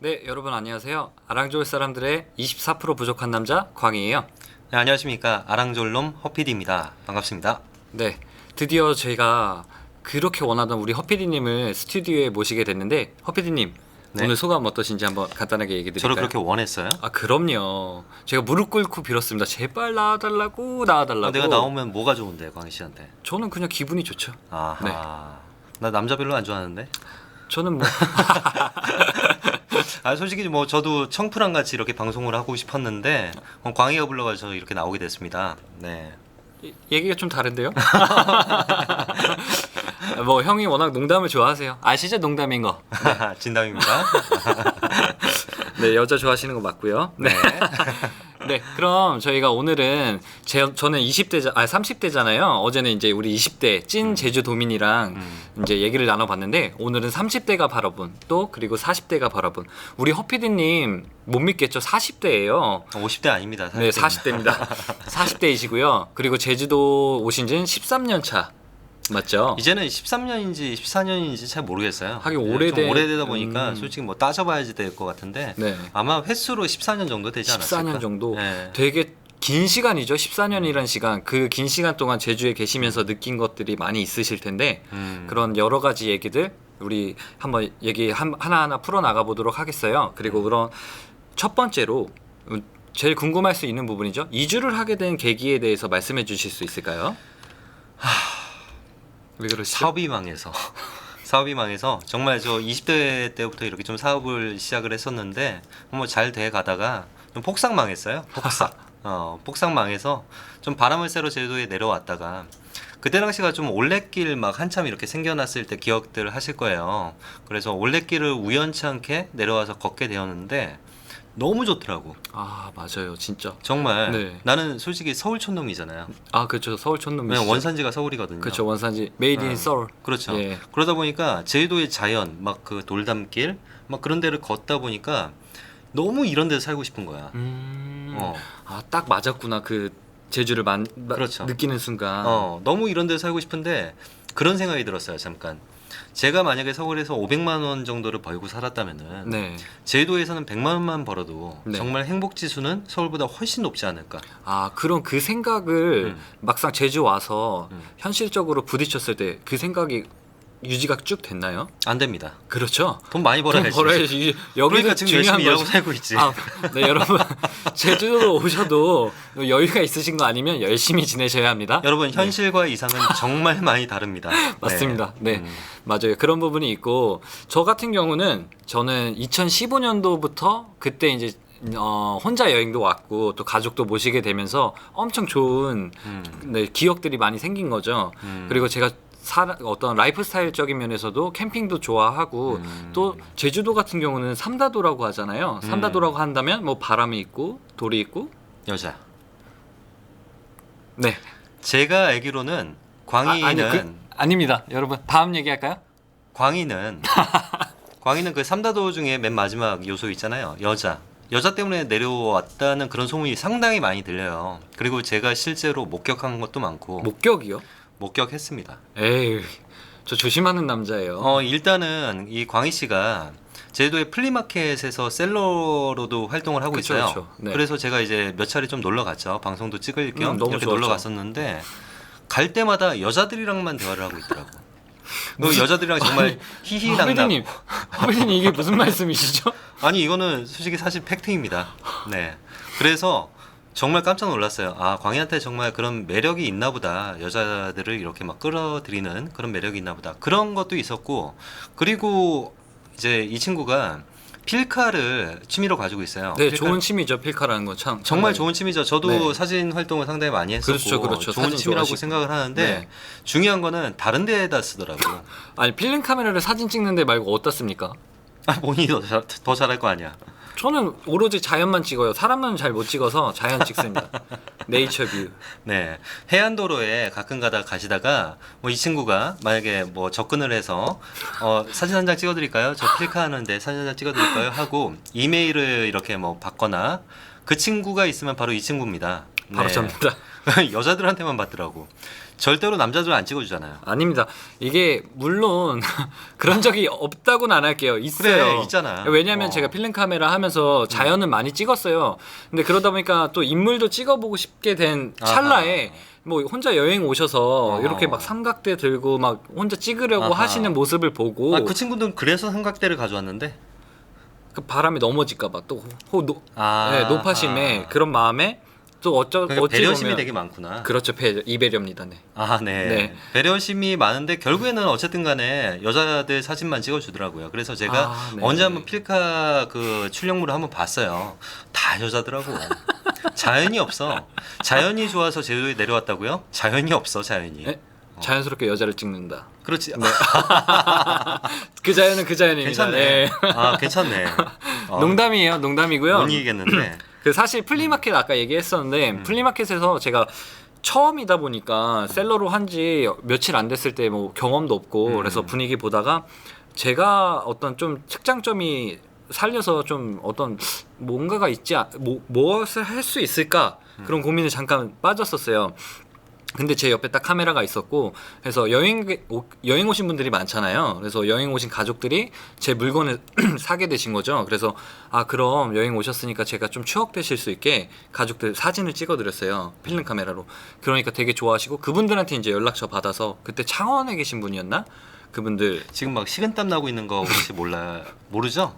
네, 여러분 안녕하세요. 아랑좋을 사람들의 24% 부족한 남자 광희예요. 네, 안녕하십니까. 아랑졸놈 허피디입니다. 반갑습니다. 네, 드디어 저희가 그렇게 원하던 우리 허피디님을 스튜디오에 모시게 됐는데 허피디님 네. 오늘 소감 어떠신지 한번 간단하게 얘기 드릴까요? 저를 그렇게 원했어요? 아 그럼요. 제가 무릎 꿇고 빌었습니다. 제발 나와달라고 나와달라고. 내가 나오면 뭐가 좋은데, 광희 씨한테? 저는 그냥 기분이 좋죠. 아하. 네. 나 남자 별로 안 좋아하는데. 저는 뭐 솔직히 뭐 저도 청프랑 같이 이렇게 방송을 하고 싶었는데 광희가 불러가지고 이렇게 나오게 됐습니다. 네. 얘기가 좀 다른데요? 뭐 형이 워낙 농담을 좋아하세요. 아시죠 농담인 거. 진담입니다. 네, 여자 좋아하시는 거 맞고요. 네. 네, 그럼 저희가 오늘은 저는 30대잖아요. 어제는 이제 우리 20대 찐 제주도민이랑 이제 얘기를 나눠봤는데 오늘은 30대가 바라본 또 그리고 40대가 바라본 우리 허피디님 못 믿겠죠? 40대예요. 50대 아닙니다. 네, 40대입니다. 40대이시고요. 그리고 제주도 오신 지는 13년 차. 맞죠? 이제는 13년인지 14년인지 잘 모르겠어요. 하긴 좀 오래되다 보니까 솔직히 뭐 따져봐야지 될 것 같은데 네. 아마 횟수로 14년 정도 되지 않았을까? 14년 정도. 네. 되게 긴 시간이죠. 14년이란 시간. 그 긴 시간 동안 제주에 계시면서 느낀 것들이 많이 있으실 텐데 그런 여러 가지 얘기들 우리 한번 얘기 하나하나 풀어 나가 보도록 하겠어요. 그리고 그런 첫 번째로 제일 궁금할 수 있는 부분이죠. 이주를 하게 된 계기에 대해서 말씀해 주실 수 있을까요? 왜 그러시죠? 사업이 망해서 정말 저 20대 때부터 이렇게 좀 사업을 시작을 했었는데 뭐 잘 돼 가다가 좀 폭삭 망했어요. 폭삭 망해서 좀 바람을 쐬러 제주도에 내려왔다가 그때 당시가 좀 올레길 막 한참 이렇게 생겨났을 때 기억들 하실 거예요. 그래서 올레길을 우연치 않게 내려와서 걷게 되었는데 너무 좋더라고. 아 맞아요, 진짜. 정말 네. 나는 솔직히 서울 촌놈이잖아요. 아 그렇죠, 서울 촌놈이시죠. 왜냐면 원산지가 서울이거든요. 그렇죠, 원산지 메이드 인 서울. 그렇죠. 예. 그러다 보니까 제주도의 자연, 막 그 돌담길, 막 그런 데를 걷다 보니까 너무 이런 데서 살고 싶은 거야. 어. 아 딱 맞았구나 그 제주를 그렇죠. 느끼는 순간. 너무 이런 데서 살고 싶은데 그런 생각이 들었어요. 잠깐. 제가 만약에 서울에서 500만 원 정도를 벌고 살았다면은 네. 제주도에서는 100만 원만 벌어도 네. 정말 행복 지수는 서울보다 훨씬 높지 않을까. 아 그럼 그 생각을 막상 제주 와서 현실적으로 부딪혔을 때 그 생각이 유지가 쭉 됐나요? 안 됩니다. 그렇죠. 돈 많이 벌어야지. 돈 벌어야지. 여기서 그러니까 지금 중요한 열심히 일하고 거죠. 살고 있지. 아, 네 여러분 제주도 오셔도 여유가 있으신 거 아니면 열심히 지내셔야 합니다. 여러분 현실과 이상은 정말 많이 다릅니다. 맞습니다. 네, 맞아요. 그런 부분이 있고 저 같은 경우는 저는 2015년도부터 그때 이제 혼자 여행도 왔고 또 가족도 모시게 되면서 엄청 좋은 네, 기억들이 많이 생긴 거죠. 그리고 제가 어떤 라이프 스타일적인 면에서도 캠핑도 좋아하고 또 제주도 같은 경우는 삼다도라고 하잖아요. 삼다도라고 한다면 뭐 바람이 있고 돌이 있고 여자. 네. 제가 알기로는 광희는 아닙니다. 여러분 다음 얘기할까요? 광희는 그 삼다도 중에 맨 마지막 요소 있잖아요. 여자 때문에 내려왔다는 그런 소문이 상당히 많이 들려요. 그리고 제가 실제로 목격한 것도 많고 목격이요? 목격했습니다. 에이, 저 조심하는 남자예요. 일단은 이 광희 씨가 제주도의 플리마켓에서 셀러로도 활동을 하고 그쵸, 있어요. 그쵸. 네. 그래서 제가 이제 몇 차례 좀 놀러 갔죠. 방송도 찍을 겸 너무 이렇게 좋았죠. 놀러 갔었는데 갈 때마다 여자들이랑만 대화를 하고 있더라고. 그 여자들이랑 정말 히히낙낙. 허비님 이게 무슨 말씀이시죠? 아니 이거는 솔직히 사실 팩트입니다. 네. 그래서 정말 깜짝 놀랐어요. 아, 광희한테 정말 그런 매력이 있나 보다. 여자들을 이렇게 막 끌어들이는 그런 매력이 있나 보다. 그런 것도 있었고, 그리고 이제 이 친구가 필카를 취미로 가지고 있어요. 네, 필카- 좋은 취미죠. 필카라는 건 참. 정말 상당히. 좋은 취미죠. 저도 네. 사진 활동을 상당히 많이 했었고 그렇죠. 좋은 사진 취미라고 좋아하시고. 생각을 하는데 네. 중요한 거는 다른 데에다 쓰더라고. 아니 필름 카메라를 사진 찍는데 말고 어디다 씁니까? 본인이 더 잘할 거 아니야. 저는 오로지 자연만 찍어요. 사람은 잘 못 찍어서 자연 찍습니다. 네이처 뷰. 네, 해안도로에 가끔 가다 가시다가 뭐 이 친구가 만약에 뭐 접근을 해서 사진 한 장 찍어드릴까요? 저 필카 하는데 사진 한 장 찍어드릴까요? 하고 이메일을 이렇게 뭐 받거나 그 친구가 있으면 바로 이 친구입니다. 바로 네. 접니다. 여자들한테만 받더라고. 절대로 남자들 안 찍어주잖아요. 아닙니다. 이게 물론 그런 적이 없다고는 안 할게요. 있어요. 그래, 있잖아. 왜냐하면 제가 필름 카메라 하면서 자연은 많이 찍었어요. 근데 그러다 보니까 또 인물도 찍어보고 싶게 된 찰나에 뭐 혼자 여행 오셔서 이렇게 막 삼각대 들고 막 혼자 찍으려고 아하. 하시는 모습을 보고 그 친구들은 그래서 삼각대를 가져왔는데. 그 바람이 넘어질까봐 또 아, 네, 노파심에 그런 마음에 또 그러니까 어찌 배려심이 보면 되게 많구나. 그렇죠. 이배려입니다. 네. 아, 네. 네. 배려심이 많은데 결국에는 어쨌든 간에 여자들 사진만 찍어주더라고요. 그래서 제가 네. 언제 한번 필카 그 출력물을 한번 봤어요. 다 여자더라고. 자연이 없어. 자연이 좋아서 제주도에 내려왔다고요? 자연이 없어, 자연이. 네? 자연스럽게 여자를 찍는다. 그렇지. 그 자연은 그 자연입니다. 괜찮네. 네. 아, 괜찮네. 농담이에요. 농담이고요. 못 이기겠는데. 그 사실 플리마켓 아까 얘기했었는데 플리마켓에서 제가 처음이다 보니까 셀러로 한지 며칠 안 됐을 때 뭐 경험도 없고 그래서 분위기 보다가 제가 어떤 좀 특장점이 살려서 좀 어떤 뭔가가 있지 무엇을 할 수 있을까 그런 고민을 잠깐 빠졌었어요. 근데 제 옆에 딱 카메라가 있었고 그래서 여행 오신 분들이 많잖아요. 그래서 여행 오신 가족들이 제 물건을 사게 되신 거죠. 그래서 아 그럼 여행 오셨으니까 제가 좀 추억 되실 수 있게 가족들 사진을 찍어드렸어요. 필름 카메라로. 그러니까 되게 좋아하시고 그분들한테 이제 연락처 받아서 그때 창원에 계신 분이었나? 그분들 지금 막 식은땀 나고 있는 거 혹시 모르죠?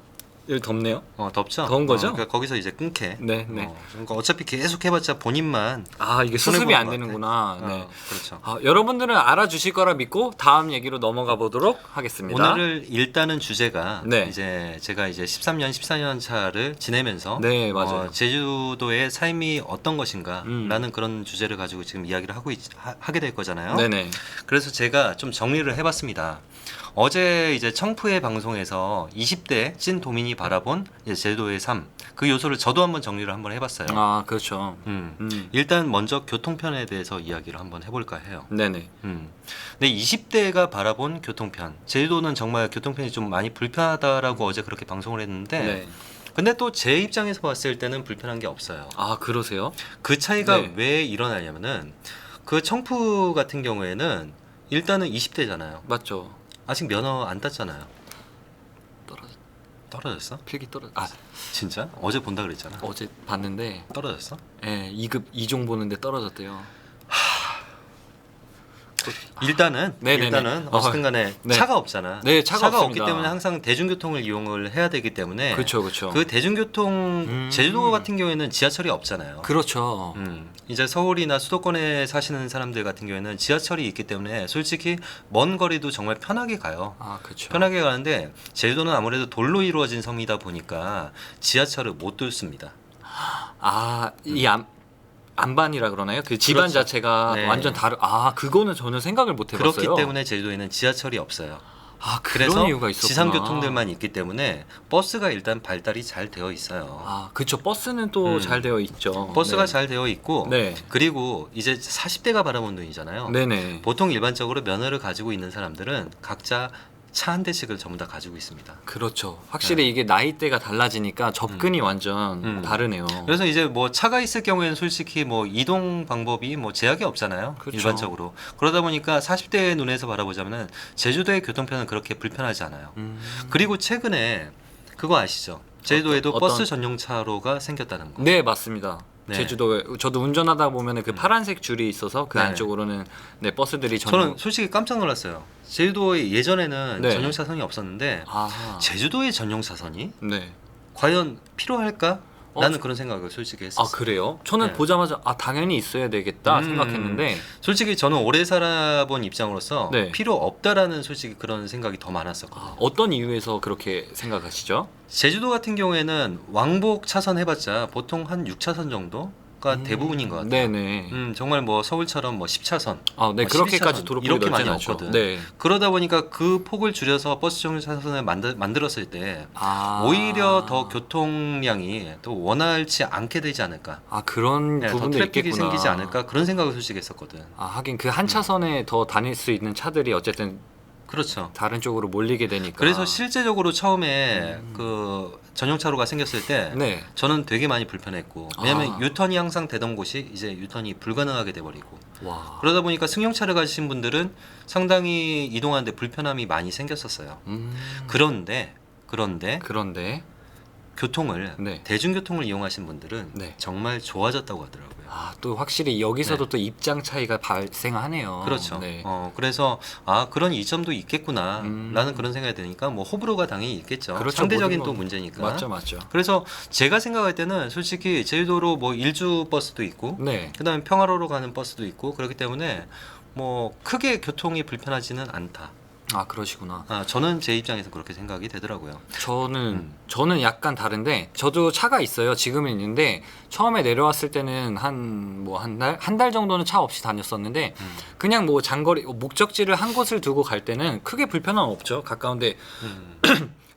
여기 덥네요. 덥죠? 더운 거죠? 그러니까 거기서 이제 끊게. 네, 네. 그러니까 어차피 계속 해봤자 본인만. 아 이게 손해 수습이 보는 안 것 되는구나. 같아. 네. 그렇죠. 아, 여러분들은 알아주실 거라 믿고 다음 얘기로 넘어가 보도록 하겠습니다. 오늘을 일단은 주제가 네. 이제 제가 이제 13년, 14년 차를 지내면서 네, 맞아요. 제주도의 삶이 어떤 것인가라는 그런 주제를 가지고 지금 이야기를 하게 될 거잖아요. 네네. 그래서 제가 좀 정리를 해봤습니다. 어제 이제 청프의 방송에서 20대 찐 도민이 바라본 이제 제주도의 삶 그 요소를 저도 한번 정리를 한번 해봤어요. 아 그렇죠. 일단 먼저 교통편에 대해서 이야기를 한번 해볼까 해요. 네네. 근데 20대가 바라본 교통편, 제주도는 정말 교통편이 좀 많이 불편하다라고 어제 그렇게 방송을 했는데 네. 근데 또 제 입장에서 봤을 때는 불편한 게 없어요. 아 그러세요? 그 차이가 네. 왜 일어나냐면은 그 청프 같은 경우에는 일단은 20대잖아요. 맞죠. 아직 면허 안 땄잖아요. 떨어졌어? 필기 아 진짜? 어제 본다 그랬잖아. 어제 봤는데 떨어졌어? 예 2급 2종 보는데 떨어졌대요. 일단은 네네네. 일단은 어쨌든 간에 네. 차가 없잖아. 네, 차가 없기 없습니다. 때문에 항상 대중교통을 이용을 해야 되기 때문에 그렇죠, 그렇죠. 그 대중교통 제주도 같은 경우에는 지하철이 없잖아요. 그렇죠. 이제 서울이나 수도권에 사시는 사람들 같은 경우에는 지하철이 있기 때문에 솔직히 먼 거리도 정말 편하게 가요. 아 그렇죠. 편하게 가는데 제주도는 아무래도 돌로 이루어진 섬이다 보니까 지하철을 못 뚫습니다. 아이 안반이라 그러나요? 그 집안 그렇죠. 자체가 네. 완전 아 그거는 전혀 생각을 못 해봤어요. 그렇기 때문에 제주도에는 지하철이 없어요. 아 그런 그래서 이유가 있었구나. 지상교통들만 있기 때문에 버스가 일단 발달이 잘 되어 있어요. 아 그렇죠. 버스는 또 잘 되어 있죠. 버스가 네. 잘 되어 있고 네. 그리고 이제 40대가 바라본 눈이잖아요. 네네. 보통 일반적으로 면허를 가지고 있는 사람들은 각자 차 한 대씩을 전부 다 가지고 있습니다. 그렇죠. 확실히 이게 나이대가 달라지니까 접근이 완전 다르네요. 그래서 이제 뭐 차가 있을 경우에는 솔직히 뭐 이동 방법이 뭐 제약이 없잖아요. 그렇죠. 일반적으로. 그러다 보니까 40대의 눈에서 바라보자면은 제주도의 교통편은 그렇게 불편하지 않아요. 그리고 최근에 그거 아시죠? 제주도에도 어떤- 버스 전용차로가 생겼다는 거. 네 맞습니다. 네. 제주도에 저도 운전하다 보면은 그 파란색 줄이 있어서 그 네. 안쪽으로는 네 버스들이 저는 솔직히 깜짝 놀랐어요. 제주도에 예전에는 네. 전용 차선이 없었는데 아 제주도에 전용 차선이 네. 과연 필요할까? 라는 저- 그런 생각을 솔직히 아 했었어요. 그래요? 저는 네. 보자마자 아 당연히 있어야 되겠다 생각했는데 솔직히 저는 오래 살아본 입장으로서 네. 필요 없다라는 솔직히 그런 생각이 더 많았었거든요. 어떤 이유에서 그렇게 생각하시죠? 제주도 같은 경우에는 왕복 차선 해봤자 보통 한 6차선 정도가 대부분인 것 같아요. 네네. 정말 뭐 서울처럼 뭐 10차선, 아, 네 뭐 그렇게까지 12차선 도로폭이 이렇게 많이 넓진 않죠. 없거든. 네. 그러다 보니까 그 폭을 줄여서 버스 전용 차선을 만들었을 때 아 오히려 더 교통량이 또 원활치 않게 되지 않을까. 아 그런 네, 더 부분도 트래픽이 있겠구나. 생기지 않을까 그런 생각을 솔직히 했었거든. 아 하긴 그 한 차선에 더 다닐 수 있는 차들이 어쨌든 그렇죠. 다른 쪽으로 몰리게 되니까. 그래서 실제적으로 처음에 그 전용차로가 생겼을 때 네. 저는 되게 많이 불편했고 왜냐하면 아. 유턴이 항상 되던 곳이 이제 유턴이 불가능하게 돼버리고 와. 그러다 보니까 승용차를 가지신 분들은 상당히 이동하는데 불편함이 많이 생겼었어요. 그런데 그런데 교통을 네. 대중교통을 이용하신 분들은 네. 정말 좋아졌다고 하더라고요. 또 확실히 여기서도 네. 또 입장 차이가 발생하네요. 그렇죠. 네. 그래서 그런 이점도 있겠구나라는 그런 생각이 드니까 뭐 호불호가 당연히 있겠죠. 그렇죠. 상대적인 모든 또 건 문제니까. 맞죠. 그래서 제가 생각할 때는 솔직히 제주도로 뭐 일주 버스도 있고 네. 그다음에 평화로로 가는 버스도 있고 그렇기 때문에 뭐 크게 교통이 불편하지는 않다. 그러시구나. 저는 제 입장에서 그렇게 생각이 되더라고요. 저는 약간 다른데 저도 차가 있어요. 지금은 있는데 처음에 내려왔을 때는 한 달 정도는 차 없이 다녔었는데 그냥 뭐 장거리 목적지를 한 곳을 두고 갈 때는 크게 불편함 없죠. 가까운데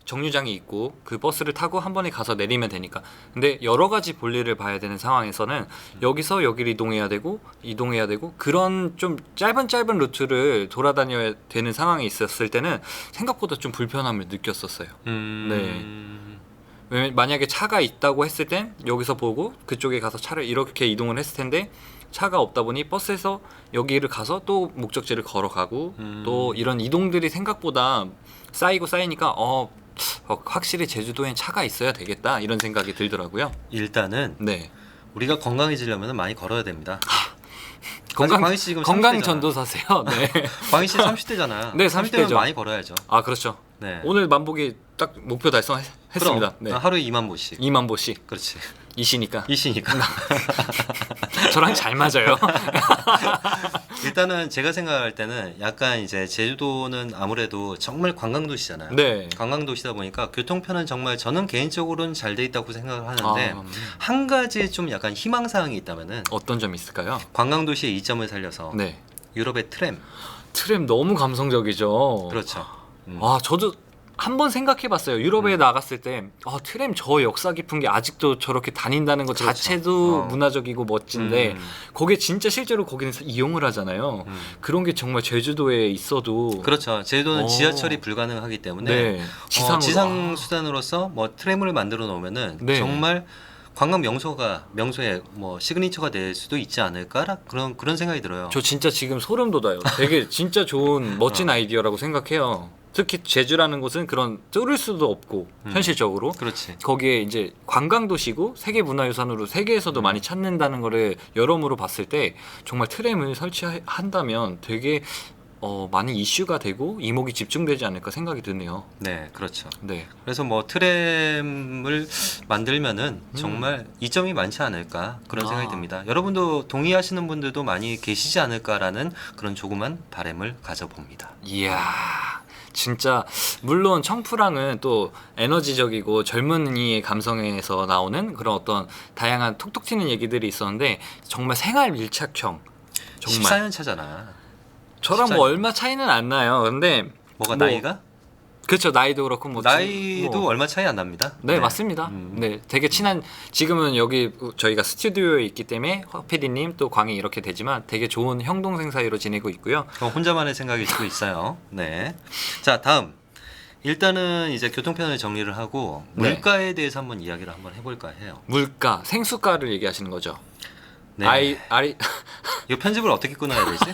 정류장이 있고 그 버스를 타고 한 번에 가서 내리면 되니까. 근데 여러 가지 볼일을 봐야 되는 상황에서는 여기서 여기를 이동해야 되고 그런 좀 짧은 루트를 돌아다녀야 되는 상황이 있었을 때는 생각보다 좀 불편함을 느꼈었어요. 왜냐면 만약에 차가 있다고 했을 땐 여기서 보고 그쪽에 가서 차를 이렇게 이동을 했을 텐데 차가 없다 보니 버스에서 여기를 가서 또 목적지를 걸어가고 또 이런 이동들이 생각보다 쌓이니까 확실히 제주도엔 차가 있어야 되겠다 이런 생각이 들더라고요. 일단은 네. 우리가 건강해지려면 많이 걸어야 됩니다. 건강 씨 지금 건강 30대잖아. 전도사세요. 네. 광희 씨 30대잖아요. 네, 30대면 30대죠. 많이 걸어야죠. 그렇죠. 네. 오늘 만보기 딱 목표 달성했습니다. 그럼 네. 하루에 2만 보씩. 2만 보씩 그렇지. 이시니까 이시니까. 저랑 잘 맞아요. 일단은 제가 생각할 때는 약간 이제 제주도는 아무래도 정말 관광도시잖아요. 네. 관광도시다 보니까 교통편은 정말 저는 개인적으로는 잘 돼 있다고 생각을 하는데 아, 한 가지 좀 약간 희망사항이 있다면은 어떤 점이 있을까요? 관광도시의 이점을 살려서 네. 유럽의 트램. 트램 너무 감성적이죠. 그렇죠. 저도 한번 생각해봤어요. 유럽에 나갔을 때 트램 저 역사 깊은 게 아직도 저렇게 다닌다는 것 그렇죠. 자체도 문화적이고 멋진데 거기에 진짜 실제로 거기는 이용을 하잖아요. 그런 게 정말 제주도에 있어도 그렇죠. 제주도는 어. 지하철이 불가능하기 때문에 네. 지상 수단으로서 뭐 트램을 만들어 놓으면은 네. 정말 관광 명소의 뭐 시그니처가 될 수도 있지 않을까 그런 생각이 들어요. 저 진짜 지금 소름 돋아요. 되게 진짜 좋은 멋진 아이디어라고 생각해요. 특히 제주라는 곳은 그런 뚫을 수도 없고 현실적으로 그렇지. 거기에 이제 관광 도시고 세계 문화유산으로 세계에서도 많이 찾는다는 거를 여러모로 봤을 때 정말 트램을 설치한다면 되게 많이 이슈가 되고 이목이 집중되지 않을까 생각이 드네요. 네, 그렇죠. 네. 그래서 뭐 트램을 만들면은 정말 이점이 많지 않을까 그런 생각이 듭니다. 여러분도 동의하시는 분들도 많이 계시지 않을까라는 그런 조그만 바람을 가져봅니다. 이야. 진짜 물론 청프랑은 또 에너지적이고 젊은이의 감성에서 나오는 그런 어떤 다양한 톡톡 튀는 얘기들이 있었는데 정말 생활 밀착형 정말 14년 차잖아. 저랑 14년. 뭐 얼마 차이는 안 나요. 근데 뭐가 뭐, 나이가? 그렇죠. 나이도 그렇고 뭐 나이도 뭐. 얼마 차이 안 납니다. 네, 맞습니다. 네, 되게 친한 지금은 여기 저희가 스튜디오에 있기 때문에 허 PD님 또 광희 이렇게 되지만 되게 좋은 형 동생 사이로 지내고 있고요. 혼자만의 생각일 수도 있어요. 네. 자, 다음. 일단은 이제 교통편을 정리를 하고 네. 물가에 대해서 한번 이야기를 한번 해볼까 해요. 물가, 생수가를 얘기하시는 거죠. 네. 아리 이거 편집을 어떻게 끊어야 되지?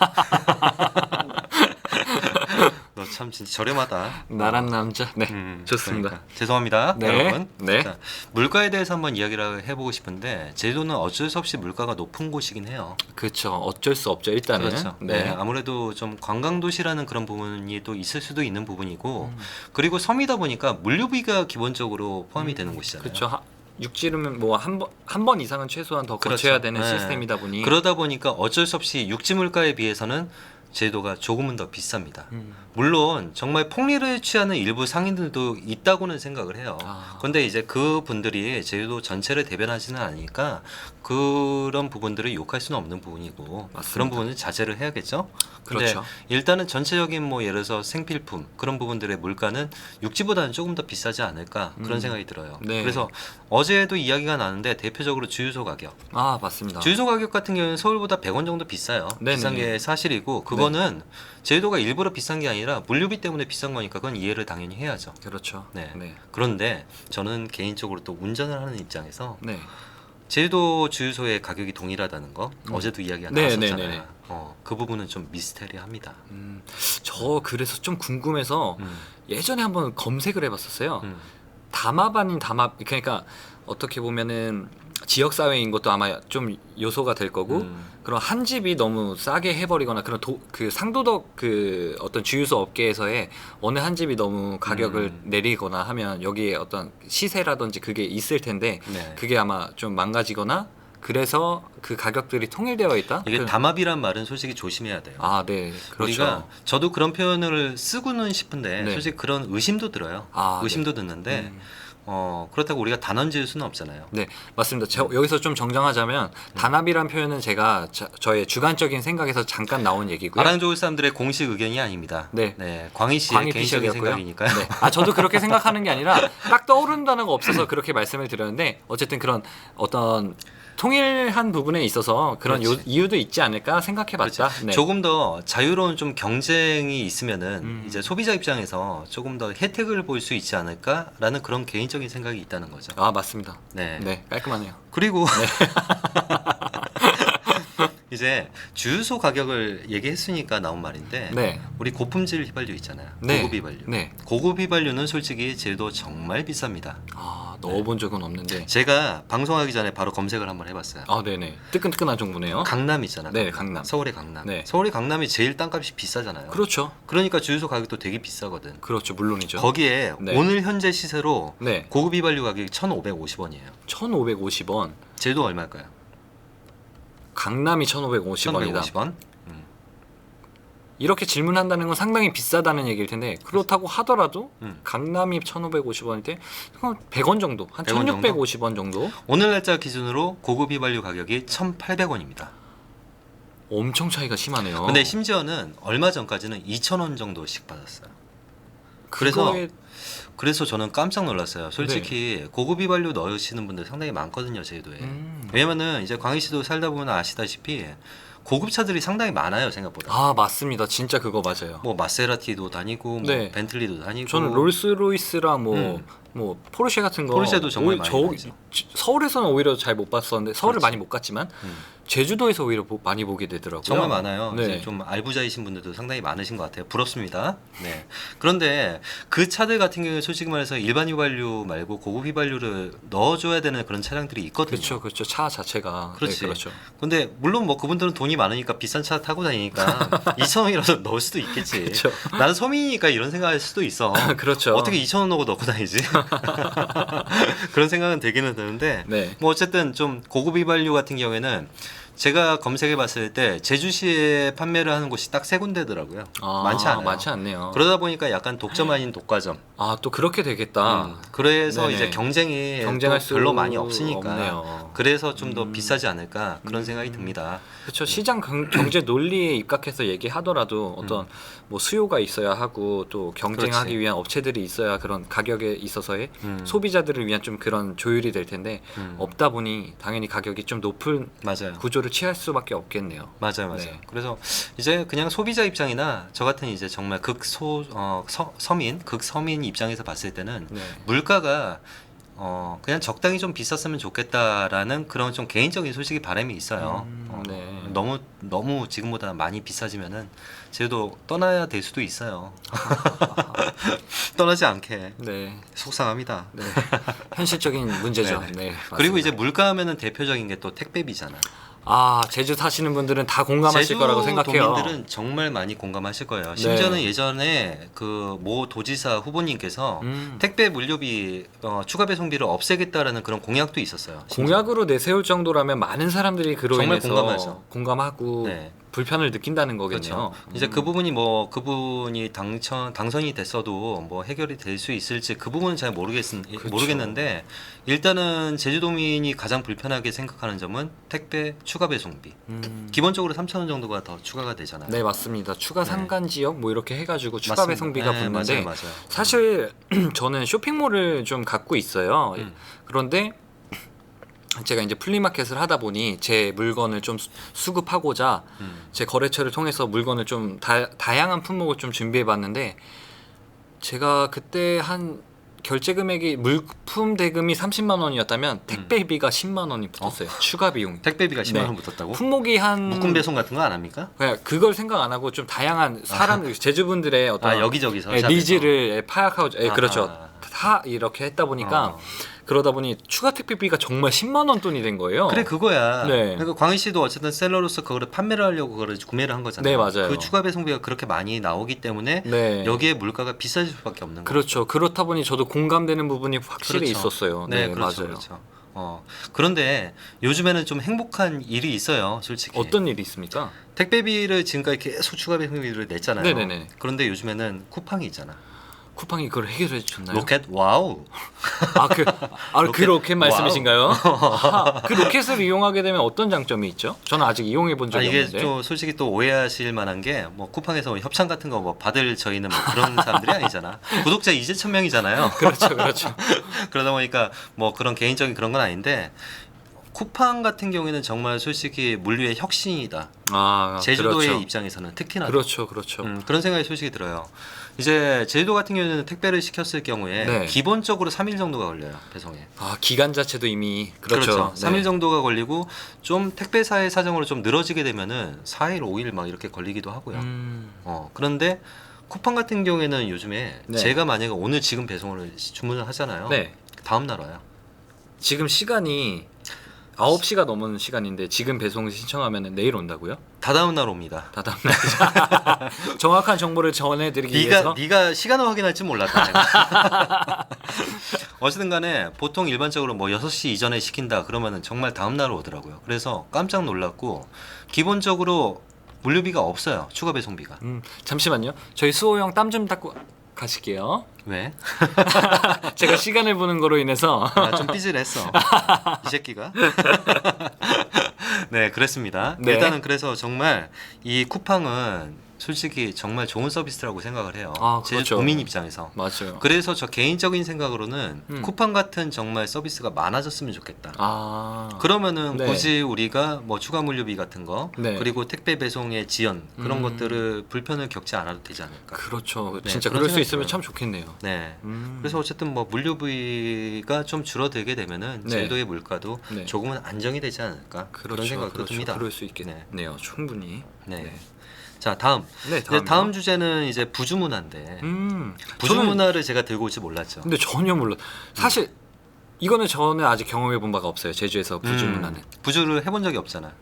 너 참 진짜 저렴하다. 나란 남자. 네, 좋습니다. 그러니까. 죄송합니다, 네. 여러분. 네. 자, 물가에 대해서 한번 이야기를 해보고 싶은데 제주도는 어쩔 수 없이 물가가 높은 곳이긴 해요. 그렇죠. 어쩔 수 없죠. 일단은. 그렇죠. 네. 아무래도 좀 관광도시라는 그런 부분이 또 있을 수도 있는 부분이고 그리고 섬이다 보니까 물류비가 기본적으로 포함이 되는 곳이잖아요. 그렇죠. 육지는 뭐 한 번 이상은 최소한 더 그렇죠. 거쳐야 되는 네. 시스템이다 보니 그러다 보니까 어쩔 수 없이 육지 물가에 비해서는 제주도가 조금은 더 비쌉니다. 물론 정말 폭리를 취하는 일부 상인들도 있다고는 생각을 해요. 그런데 이제 그 분들이 제주도 전체를 대변하지는 않으니까 그런 부분들을 욕할 수는 없는 부분이고 맞습니다. 그런 부분은 자제를 해야겠죠. 근데 그렇죠. 일단은 전체적인 뭐 예를 들어서 생필품 그런 부분들의 물가는 육지보다는 조금 더 비싸지 않을까 그런 생각이 들어요. 네. 그래서 어제도 이야기가 나는데 대표적으로 주유소 가격. 맞습니다. 주유소 가격 같은 경우는 서울보다 100원 정도 비싸요. 네네. 비싼 게 사실이고 그 그거는 제주도가 일부러 비싼 게 아니라 물류비 때문에 비싼 거니까 그건 이해를 당연히 해야죠. 그렇죠. 네. 네. 그런데 저는 개인적으로 또 운전을 하는 입장에서 네. 제주도 주유소의 가격이 동일하다는 거 어제도 이야기가 네, 나왔었잖아요. 네, 네, 네. 그 부분은 좀 미스테리합니다. 저 그래서 좀 궁금해서 예전에 한번 검색을 해봤었어요. 음. 담합 아닌 담합, 그러니까 어떻게 보면은 지역 사회인 것도 아마 좀 요소가 될 거고, 그런 한 집이 너무 싸게 해버리거나 그런 그 상도덕 그 어떤 주유소 업계에서의 어느 한 집이 너무 가격을 내리거나 하면 여기에 어떤 시세라든지 그게 있을 텐데 네. 그게 아마 좀 망가지거나 그래서 그 가격들이 통일되어 있다. 이게 담합이란 말은 솔직히 조심해야 돼요. 아, 네, 그렇죠. 우리가 저도 그런 표현을 쓰고는 싶은데 네. 솔직히 그런 의심도 들어요. 아, 의심도 듣는데 그렇다고 우리가 단언지을 수는 없잖아요. 네, 맞습니다. 여기서 좀 정정하자면 단합이란 표현은 제가 저의 주관적인 생각에서 잠깐 나온 얘기고요. 아랑 좋을 사람들의 공식 의견이 아닙니다. 네. 광희 씨의 광희 개인적인 피셜이었고요. 생각이니까요. 네. 아, 저도 그렇게 생각하는 게 아니라 딱 떠오르는 단어가 없어서 그렇게 말씀을 드렸는데 어쨌든 그런 어떤 통일한 부분에 있어서 그런 그렇지. 이유도 있지 않을까 생각해봤다. 네. 조금 더 자유로운 좀 경쟁이 있으면은 이제 소비자 입장에서 조금 더 혜택을 볼 수 있지 않을까라는 그런 개인적인 생각이 있다는 거죠. 아, 맞습니다. 네. 네, 깔끔하네요. 그리고 이제 주유소 가격을 얘기했으니까 나온 말인데 네. 우리 고품질 휘발유 있잖아요. 네. 고급 휘발유. 네. 고급 휘발유는 솔직히 제도 정말 비쌉니다. 아, 넣어본 적은 없는데. 제가 방송하기 전에 바로 검색을 한번 해봤어요. 아, 네네. 뜨끈뜨끈한 정보네요. 강남 있잖아요. 네, 강남. 서울의 강남. 네. 서울의 강남이 제일 땅값이 비싸잖아요. 그렇죠. 그러니까 주유소 가격도 되게 비싸거든. 그렇죠. 물론이죠. 거기에 네. 오늘 현재 시세로 네. 고급 휘발유 가격이 1,550원이에요. 1,550원. 제주도 얼마일까요? 강남이 1,550원이다. 1,550원? 이렇게 질문한다는 건 상당히 비싸다는 얘기일 텐데 그렇다고 하더라도 강남이 1,550원일 때 그럼 100원 정도, 한 100원 정도? 1,650원 정도? 오늘 날짜 기준으로 고급 휘발유 가격이 1,800원입니다. 엄청 차이가 심하네요. 근데 심지어는 얼마 전까지는 2,000원 정도씩 받았어요. 그래서 그거에- 그래서 저는 깜짝 놀랐어요. 솔직히 고급 휘발유 넣으시는 분들 상당히 많거든요, 제주도에. 왜냐면은 이제 광희 씨도 살다 보면 아시다시피 고급 차들이 상당히 많아요, 생각보다. 아, 맞습니다. 진짜 그거 맞아요. 뭐 마세라티도 다니고 네. 뭐 벤틀리도 다니고. 저는 롤스로이스랑 뭐 포르쉐 같은 거 포르쉐도 정말 많이 다니죠. 서울에서는 오히려 잘 못 봤었는데 서울을 많이 못 갔지만 제주도에서 오히려 많이 보게 되더라고요. 정말 많아요. 네. 이제 좀 알부자이신 분들도 상당히 많으신 것 같아요. 부럽습니다. 네. 그런데 그 차들 같은 경우에 솔직히 말해서 일반 휘발유 말고 고급 휘발유를 넣어줘야 되는 그런 차량들이 있거든요. 그렇죠, 그렇죠. 차 자체가 그렇지. 네, 그렇죠. 근데 물론 뭐 그분들은 돈이 많으니까 비싼 차 타고 다니니까 2,000원이라도 넣을 수도 있겠지. 그렇죠. 나는 서민이니까 이런 생각할 수도 있어. 그렇죠. 어떻게 2,000원 넣고 넣고 다니지? 그런 생각은 되기는 드는데 네. 뭐 어쨌든 좀 고급 휘발유 같은 경우에는 제가 검색해 봤을 때 제주시에 판매를 하는 곳이 딱 세 군데더라고요. 아, 많지 않아요. 많지 않네요. 그러다 보니까 약간 독점 아닌 독과점. 아, 또 그렇게 되겠다. 그래서 네네. 이제 경쟁이 경쟁할 또 별로 수 많이 없으니까 없네요. 그래서 좀 더 비싸지 않을까 그런 생각이 듭니다. 그렇죠. 시장 경제 논리에 입각해서 얘기하더라도 어떤 뭐 수요가 있어야 하고 또 경쟁하기 그렇지. 위한 업체들이 있어야 그런 가격에 있어서의 소비자들을 위한 좀 그런 조율이 될 텐데 없다 보니 당연히 가격이 좀 높은 맞아요. 구조를 취할 수밖에 없겠네요. 맞아요. 네. 그래서 이제 그냥 소비자 입장이나 저 같은 이제 정말 극서민 입장에서 봤을 때는 네. 물가가 그냥 적당히 좀 비쌌으면 좋겠다라는 그런 좀 개인적인 솔직히 바람이 있어요. 네. 너무 지금보다 많이 비싸지면은 제도 떠나야 될 수도 있어요. 떠나지 않게 네. 속상합니다. 네. 현실적인 문제죠. 네네. 네. 그리고 맞습니다. 이제 물가하면은 대표적인 게 또 택배비잖아. 아, 제주 사시는 분들은 다 공감하실 거라고 생각해요. 도민들은 정말 많이 공감하실 거예요. 심지어는 네. 예전에 그 모 도지사 후보님께서 음. 택배 물류비 추가 배송비를 없애겠다라는 그런 공약도 있었어요. 심지어. 공약으로 내세울 정도라면 많은 사람들이 그로 정말 인해서 공감하죠. 공감하고 네. 불편을 느낀다는 거겠네요. 그렇죠. 이제 그 부분이 뭐 그분이 당선이 됐어도 뭐 해결이 될 수 있을지 그 부분은 잘 모르겠는데 일단은 제주도민이 가장 불편하게 생각하는 점은 택배 추가 배송비. 기본적으로 3,000원 정도가 더 추가가 되잖아요. 네, 맞습니다. 추가 네. 상간 지역 뭐 이렇게 해가지고 추가 맞습니다. 배송비가 네, 붙는데 맞아요. 사실 저는 쇼핑몰을 좀 갖고 있어요. 그런데 제가 이제 플리마켓을 하다 보니 제 물건을 좀 수급하고자 제 거래처를 통해서 물건을 좀 다양한 품목을 좀 준비해 봤는데 제가 그때 한 결제 금액이 물품 대금이 30만 원이었다면 택배비가 10만 원이 붙었어요. 추가 비용. 택배비가 10만 네. 원 붙었다고? 품목이 한 묶음 배송 같은 거 안 합니까? 그냥 그걸 생각 안 하고 좀 다양한 사람 제주분들의 어떤 여기저기서 예, 샵에서. 니즈를 파악하고 아하. 그렇죠. 다 이렇게 했다 보니까 그러다 보니 추가 택배비가 정말 10만 원 돈이 된 거예요. 그래 그거야. 네. 그러니까 광희 씨도 어쨌든 셀러로서 그거를 판매를 하려고 그거를 구매를 한 거잖아요. 네, 맞아요. 그 추가 배송비가 그렇게 많이 나오기 때문에 네. 여기에 물가가 비싸질 수밖에 없는 거죠. 그렇죠. 그렇다 보니 저도 공감되는 부분이 확실히 그렇죠. 있었어요. 네, 네, 그렇죠, 맞아요. 그렇죠. 그런데 요즘에는 좀 행복한 일이 있어요, 솔직히. 어떤 일이 있습니까? 택배비를 지금까지 계속 추가 배송비를 냈잖아요. 네네네. 그런데 요즘에는 쿠팡이 있잖아. 쿠팡이 그걸 해결해 주셨나요? 로켓 와우. 그 로켓? 로켓 말씀이신가요? 그 로켓을 이용하게 되면 어떤 장점이 있죠? 저는 아직 이용해 본 적이 이게 없는데. 좀 솔직히 또 오해하실 만한 게 뭐 쿠팡에서 뭐 협찬 같은 거 뭐 받을 저희는 뭐 그런 사람들이 아니잖아. 구독자 이제 1000명이잖아요. 그렇죠, 그렇죠. 그러다 보니까 뭐 그런 개인적인 그런 건 아닌데 쿠팡 같은 경우에는 정말 솔직히 물류의 혁신이다. 제주도의 그렇죠. 입장에서는 특히나 그렇죠, 그렇죠. 그런 생각이 솔직히 들어요. 이제 제주도 같은 경우에는 택배를 시켰을 경우에 네. 기본적으로 3일 정도가 걸려요, 배송에. 기간 자체도 이미 그렇죠. 3일 정도가 걸리고 좀 택배사의 사정으로 좀 늘어지게 되면은 4일, 5일 막 이렇게 걸리기도 하고요. 그런데 쿠팡 같은 경우에는 요즘에 네. 제가 만약에 오늘 지금 배송을 주문을 하잖아요. 네. 다음 날 와요. 지금 시간이 9시가 넘은 시간인데 지금 배송 신청하면 내일 온다고요? 다다음 날 옵니다. 다다음 날. 정확한 정보를 전해드리기 위해서. 네가 시간을 확인할 줄 몰랐다. 내가. 어쨌든 간에 보통 일반적으로 뭐 6시 이전에 시킨다 그러면은 정말 다음 날 오더라고요. 그래서 깜짝 놀랐고 기본적으로 물류비가 없어요. 추가 배송비가. 잠시만요. 저희 수호 형 땀 좀 닦고 가실게요. 왜? 제가 시간을 보는 거로 인해서 좀 삐질했어. 이 새끼가. 네, 그랬습니다. 네. 일단은 그래서 정말 이 쿠팡은 솔직히 정말 좋은 서비스라고 생각을 해요. 제주 그렇죠. 도민 입장에서. 맞아요. 그래서 저 개인적인 생각으로는 쿠팡 같은 정말 서비스가 많아졌으면 좋겠다. 그러면은 네. 굳이 우리가 뭐 추가 물류비 같은 거 네. 그리고 택배 배송의 지연 그런 것들을 불편을 겪지 않아도 되지 않을까. 그렇죠. 네, 진짜 그런 그럴 수 생각이 있으면 들어요. 참 좋겠네요. 네. 그래서 어쨌든 뭐 물류비가 좀 줄어들게 되면은 네. 제주도의 물가도 네. 조금은 안정이 되지 않을까. 그런 생각이 듭니다. 그럴 수 있겠네요. 충분히. 네. 자, 다음. 네, 이제 다음 주제는 이제 부주 문화인데. 부주 저는- 문화를 제가 들고 올지 몰랐죠. 근데 전혀 몰라. 사실 이거는 저는 아직 경험해 본 바가 없어요. 제주에서 부주 문화는. 부주를 해본 적이 없잖아.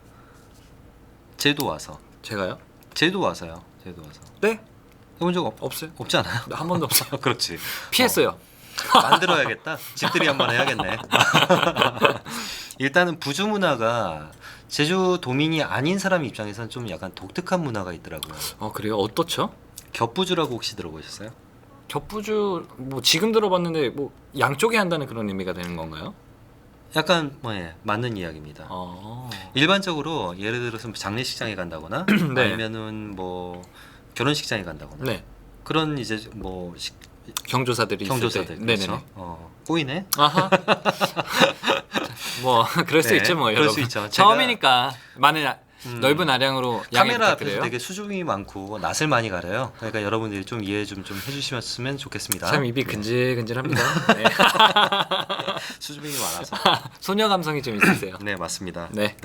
제도 와서. 제가요? 제도 와서요. 제도 와서. 네? 해본 적 없어요. 없지 않아요? 한 번도 없어요. 그렇지. 피했어요. 만들어야겠다. 집들이 한번 해야겠네. 일단은 부주 문화가 제주 도민이 아닌 사람 입장에서는 좀 약간 독특한 문화가 있더라고요. 그래요? 어떻죠? 겹부주라고 혹시 들어보셨어요? 겹부주 뭐 지금 들어봤는데 뭐 양쪽에 한다는 그런 의미가 되는 건가요? 약간 맞는 이야기입니다. 일반적으로 예를 들어서 장례식장에 간다거나 네. 아니면은 뭐 결혼식장에 간다거나 네. 그런 이제 뭐 경조사들이 경조사들 있을 때. 그렇죠. 네네네. 꼬이네. 아하. 뭐 그럴 수 네, 있죠, 뭐 그럴 여러분. 수 있죠. 처음이니까 많은 넓은 아량으로 양해 카메라 앞에서 부탁드려요. 되게 수줍음이 많고 낯을 많이 가려요. 그러니까 여러분들이 좀 이해 좀 해주시면 좋겠습니다. 참 입이 네. 근질근질합니다. 네. 수줍음이 많아서. 소녀 감성이 좀 있으세요. 네 맞습니다. 네.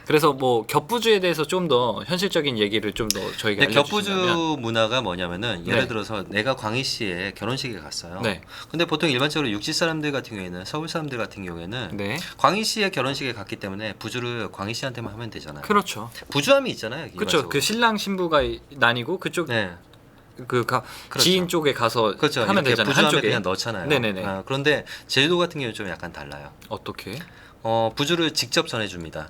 그래서 뭐 겹부주에 대해서 좀 더 현실적인 얘기를 좀 더 저희가 네, 겹부주 알려주시면. 문화가 뭐냐면은 예를 네. 들어서 내가 광희 씨의 결혼식에 갔어요. 네. 근데 보통 일반적으로 육지 사람들 같은 경우에는 서울 사람들 같은 경우에는 네. 광희 씨의 결혼식에 갔기 때문에 부주를 광희 씨한테만 하면 되잖아요. 그렇죠. 부주함이 있잖아요. 그렇죠. 일반적으로. 그 신랑 신부가 나뉘고 그쪽 네. 그렇죠. 그렇죠. 지인 쪽에 가서 그렇죠. 하면 이렇게 되잖아요. 부주함에 한쪽에. 그냥 넣잖아요. 네네네. 그런데 제주도 같은 경우는 좀 약간 달라요. 어떻게? 부주를 직접 전해줍니다.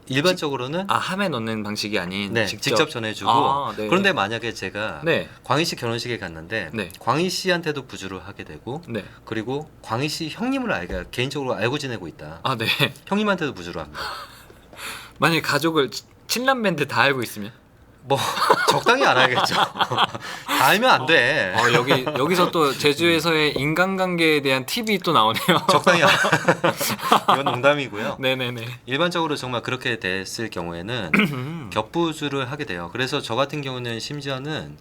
일반적으로는 함에 넣는 방식이 아닌 네, 직접 전해주고 네. 그런데 만약에 제가 네. 광희 씨 결혼식에 갔는데 네. 광희 씨한테도 부주를 하게 되고 네. 그리고 광희 씨 형님을 개인적으로 알고 지내고 있다. 네. 형님한테도 부주를 합니다. 만약에 가족을 친남 밴드 다 알고 있으면 뭐 적당히 알아야겠죠. 다 알면 안 돼. 여기서 또 제주에서의 인간관계에 대한 팁이 또 나오네요. 적당히 알아. 이건 농담이고요. 네네네. 일반적으로 정말 그렇게 됐을 경우에는 겹부주를 하게 돼요. 그래서 저 같은 경우는 심지어는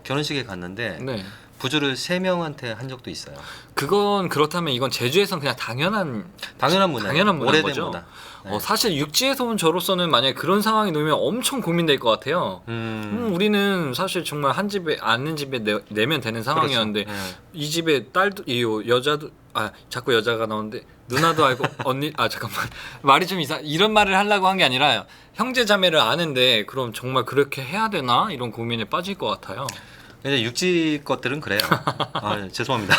결혼식에 갔는데 네. 부주를 3명한테 한 적도 있어요. 그건 그렇다면 이건 제주에선 그냥 당연한 문화. 당연한 문화인 오래된 거죠. 문화. 네. 사실 육지에서 온 저로서는 만약에 그런 상황이 놓이면 엄청 고민될 것 같아요. 우리는 사실 정말 한 집에 아는 집에 내면 되는 상황이었는데 그렇죠. 네. 이 집에 딸도 이 여자도 자꾸 여자가 나오는데 누나도 알고 언니 잠깐만 말이 좀 이런 말을 하려고 한 게 아니라 형제 자매를 아는데 그럼 정말 그렇게 해야 되나 이런 고민에 빠질 것 같아요. 근데 육지 것들은 그래요. 죄송합니다.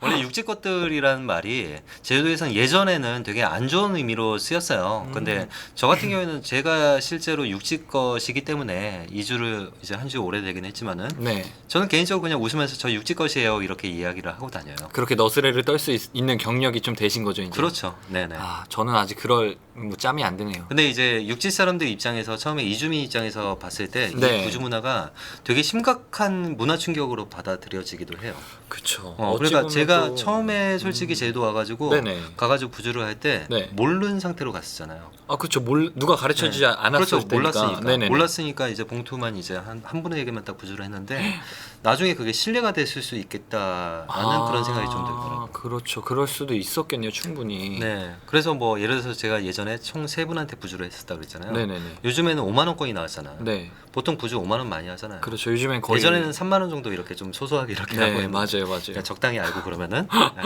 원래 육지 것들이라는 말이 제주도에서는 예전에는 되게 안 좋은 의미로 쓰였어요. 근데 저 같은 경우에는 제가 실제로 육지 것이기 때문에 이주를 이제 한 지 오래되긴 했지만은 네. 저는 개인적으로 그냥 웃으면서 저 육지 것이에요 이렇게 이야기를 하고 다녀요. 그렇게 너스레를 떨 수 있는 경력이 좀 되신 거죠, 이제. 그렇죠. 네네. 저는 아직 그럴 짬이 안 드네요. 근데 이제 육지 사람들 입장에서 처음에 이주민 입장에서 봤을 때 이 네. 부주 문화가 되게 심각한 문화 충격으로 받아들여지기도 해요. 그렇죠. 그러니까 제가 처음에 솔직히 제주도 와가지고 네네. 가가지고 부주를 할 때 네. 모르는 상태로 갔었잖아요. 그렇죠. 누가 가르쳐주지 않았을 그렇죠. 때니까. 몰랐으니까. 네네네. 몰랐으니까 이제 봉투만 이제 한 분에게만 딱 부주를 했는데 나중에 그게 신뢰가 됐을 수 있겠다라는 그런 생각이 좀 들더라고요. 그렇죠. 그럴 수도 있었겠네요, 충분히. 네. 그래서 뭐 예를 들어서 제가 예전에 총 3분한테 부주를 했었다 그랬잖아요. 네네네. 요즘에는 5만 원권이 나왔잖아요. 네. 보통 부주 5만 원 많이 하잖아요. 그렇죠. 요즘엔 거의 예전에는 3만 원 정도 이렇게 좀 소소하게 이렇게 하고 네, 있는 맞아요. 그러니까 적당히 알고 그러면은. 네.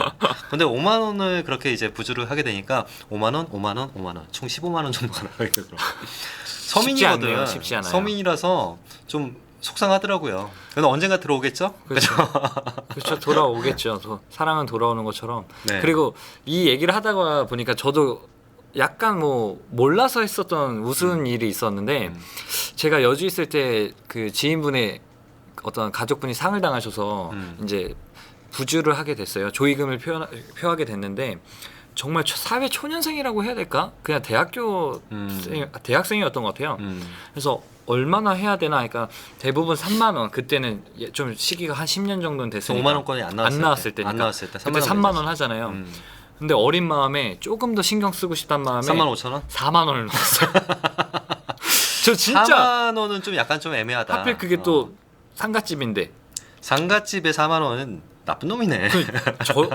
근데 5만 원을 그렇게 이제 부주를 하게 되니까 5만 원, 5만 원, 5만 원, 총 15만 원 정도가 나가게 되더라고요. 서민이거든. 쉽지 않아요. 서민이라서 좀 속상하더라고요. 그래서 언젠가 들어오겠죠? 그렇죠. 돌아오겠죠. 사랑은 돌아오는 것처럼. 네. 그리고 이 얘기를 하다가 보니까 저도 약간 몰라서 했었던 우스운 일이 있었는데 제가 여주 있을 때 그 지인분의 어떤 가족분이 상을 당하셔서 이제 부주를 하게 됐어요. 조의금을 표하게 됐는데 정말 사회 초년생이라고 해야 될까? 그냥 대학생이었던 것 같아요. 그래서 얼마나 해야 되나? 그러니까 대부분 3만 원. 그때는 좀 시기가 한 10년 정도는 됐으니까 5만 원권이 안 나왔을 때니까. 안 나왔을 때 그때 3만 원 하잖아요. 근데 어린 마음에 조금 더 신경 쓰고 싶단 마음에 3만 5천 원? 4만 원을 넣었어요. 저 진짜 4만 원은 좀 약간 좀 애매하다. 하필 그게 또 상갓집인데 상갓집에 4만 원은 나쁜 놈이네.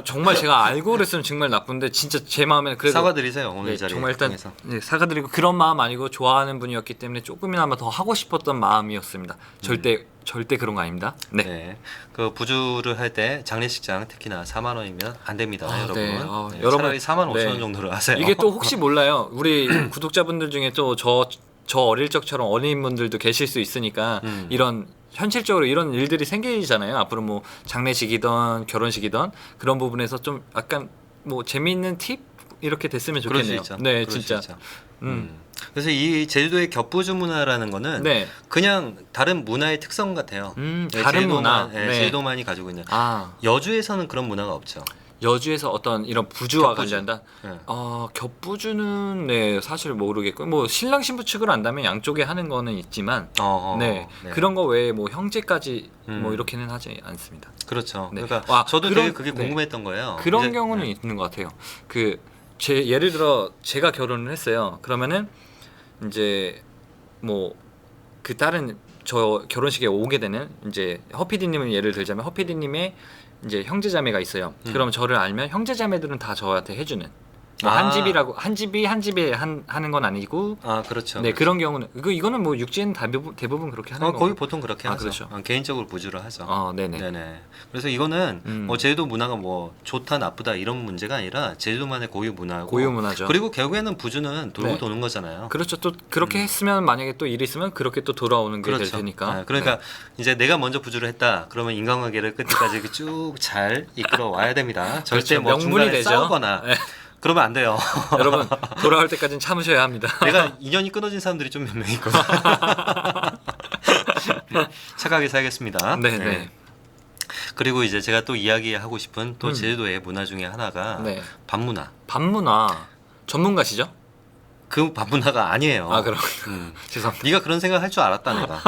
정말 제가 알고 그랬으면 정말 나쁜데 진짜 제 마음에는 그래도 사과드리세요 오늘 자리에 정말 일단 통해서. 사과드리고 그런 마음 아니고 좋아하는 분이었기 때문에 조금이나마 더 하고 싶었던 마음이었습니다. 절대 그런 거 아닙니다. 네. 네. 그 부주를 할 때 장례식장 특히나 4만 원이면 안 됩니다, 여러분. 네. 네, 여러분, 차라리 4만 5천 네. 원 정도로 하세요. 이게 또 혹시 몰라요. 우리 구독자분들 중에 또 저 어릴 적처럼 어린 분들도 계실 수 있으니까 이런 현실적으로 이런 일들이 생기잖아요. 앞으로 뭐 장례식이든 결혼식이든 그런 부분에서 좀 약간 재미있는 팁 이렇게 됐으면 그럴 수 좋겠네요. 있죠. 네, 그럴 수 진짜. 있죠. 그래서 이 제주도의 겹부주 문화라는 거는 네. 그냥 다른 문화의 특성 같아요. 다른 문화. 네. 제주도만이 가지고 있는. 아, 여주에서는 그런 문화가 없죠. 여주에서 어떤 이런 부주와 겹부주. 관련다. 네. 겹부주는 네 사실 모르겠고 신랑 신부 측을 안다면 양쪽에 하는 거는 있지만 네. 그런 거 외에 형제까지 이렇게는 하지 않습니다. 그렇죠. 네. 그러니까 저도 되게 그게 궁금했던 거예요. 그런 이제, 경우는 있는 것 같아요. 예를 들어 제가 결혼을 했어요. 그러면은 이제 그 다른 저 결혼식에 오게 되는 이제 허피디님을 예를 들자면 허피디님의 이제 형제자매가 있어요. 그럼 저를 알면 형제자매들은 다 저한테 해주는 한 집이라고 한 집에 하는 건 아니고 그렇죠. 네 그런 경우는 이거는 육지에는 대부분 그렇게 하는 거의 거고. 보통 그렇게 하죠. 그렇죠. 개인적으로 부주를 하죠. 네네. 그래서 이거는 제주도 문화가 좋다 나쁘다 이런 문제가 아니라 제주도만의 고유 문화죠. 그리고 결국에는 부주는 돌고 도는 거잖아요. 그렇죠. 또 그렇게 했으면 만약에 또 일이 있으면 그렇게 또 돌아오는 게 될 테니까. 그러니까 이제 내가 먼저 부주를 했다. 그러면 인간관계를 끝까지 쭉 잘 이끌어 와야 됩니다. 절대 그렇죠. 명분이 중간에 되죠. 싸우거나 그러면 안 돼요. 여러분 돌아올 때까지는 참으셔야 합니다. 내가 인연이 끊어진 사람들이 좀 몇 명 있거든. 착하게 살겠습니다. 네. 그리고 이제 제가 또 이야기하고 싶은 또 제주도의 문화 중에 하나가 밤문화. 밤문화 전문가시죠? 그 밤문화가 아니에요. 아, 그럼 음. 죄송합니다. 네가 그런 생각 할 줄 알았다 내가.